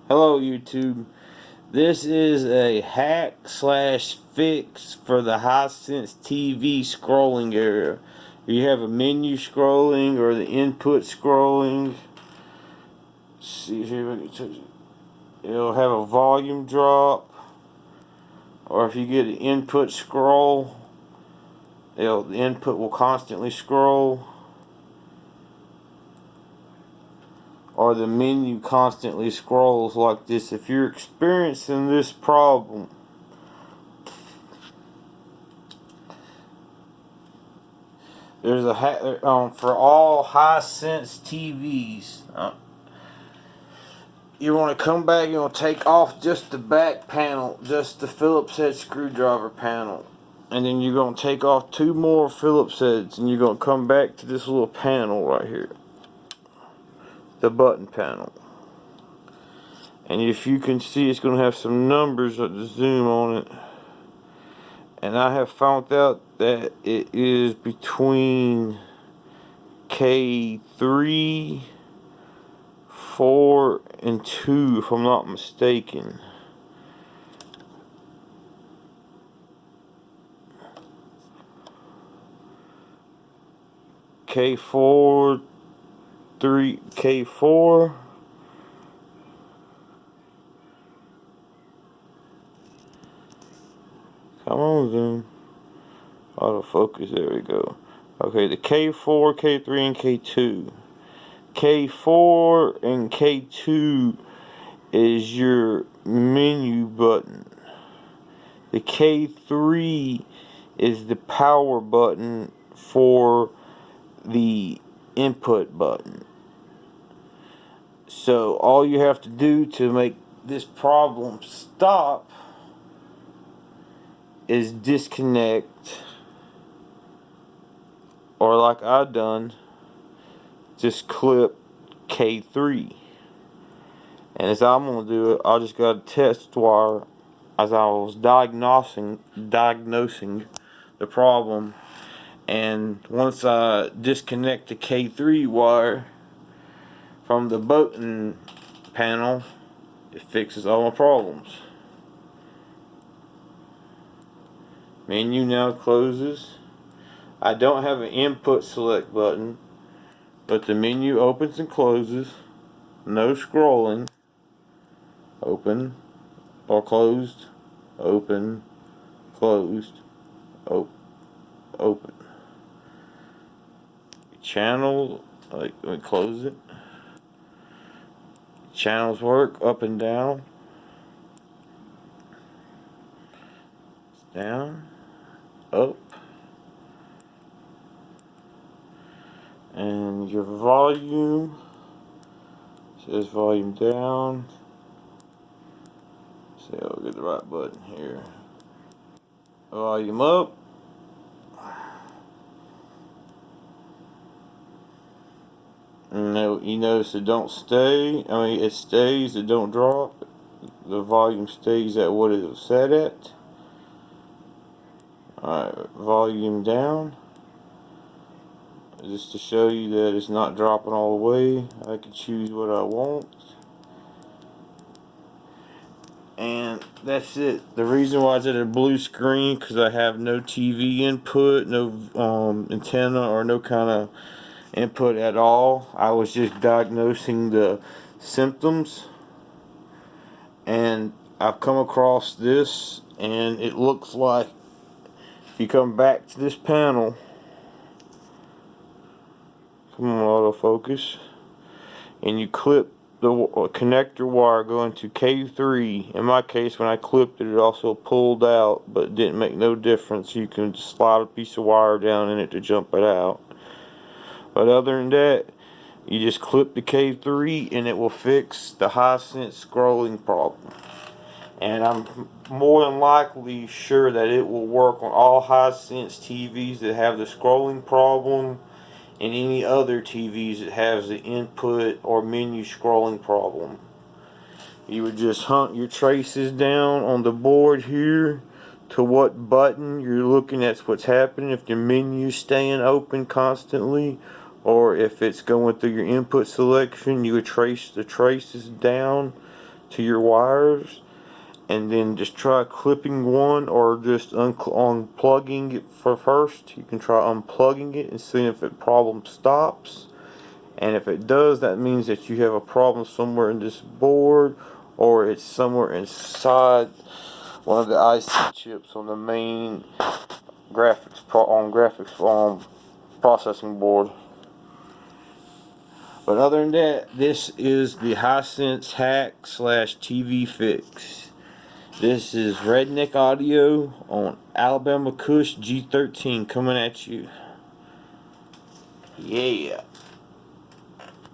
Hello YouTube. This is a hack slash fix for the Hisense TV scrolling area. You have a menu scrolling or the input scrolling. See here, it'll have a volume drop, or if you get an input scroll, the input will constantly scroll, or the menu constantly scrolls like this. If you're experiencing this problem, there's a for all Hisense TVs. You want to come back, you want to take off just the back panel, just the Phillips head screwdriver panel. And then you're going to take off 2 more Phillips heads, and you're going to come back to this little panel right here. The button panel. And if you can see, it's going to have some numbers at the zoom on it. And I have found out that it is between K3, 4, and 2, if I'm not mistaken. K4, 3, K4. Come on, zoom. Autofocus, there we go. Okay, the K4, K3, and K2. K4 and K2 is your menu button. The K3 is the power button for the input button. So all you have to do to make this problem stop is disconnect, or like I done, just clip K3. And as I'm going to do it, I just got a test wire as I was diagnosing the problem. And once I disconnect the K3 wire from the button panel, it fixes all my problems. Menu now closes. I don't have an input select button, but the menu opens and closes. No scrolling. Open or closed. Open, closed, open. Channel, let me close it. Channels work up and down. Down, up. And your volume says volume down. See, I'll get the right button here. Volume up. And you notice it don't stay. I mean, it stays, it don't drop. The volume stays at what it was set at. Alright, volume down. Just to show you that it's not dropping all the way. I can choose what I want. And that's it. The reason why it's at a blue screen, because I have no TV input, no antenna, or no kind of input at all. I was just diagnosing the symptoms. And I've come across this, and it looks like if you come back to this panel, come on, autofocus, and you clip the connector wire going to K3. In my case, when I clipped it, it also pulled out, but it didn't make no difference. You can just slide a piece of wire down in it to jump it out. But other than that, you just clip the K3 and it will fix the Hisense scrolling problem. And I'm more than likely sure that it will work on all Hisense TVs that have the scrolling problem, and any other TVs that has the input or menu scrolling problem. You would just hunt your traces down on the board here to what button you're looking at, what's happening, if the menu's staying open constantly, or if it's going through your input selection. You would trace the traces down to your wires, and then just try clipping one, or just unplugging it for first. You can try unplugging it and seeing if the problem stops. And if it does, that means that you have a problem somewhere in this board, or it's somewhere inside one of the IC chips on the main graphics processing board. But other than that, this is the Hisense hack / TV fix. This is Redneck Audio on Alabama Kush G13 coming at you. Yeah.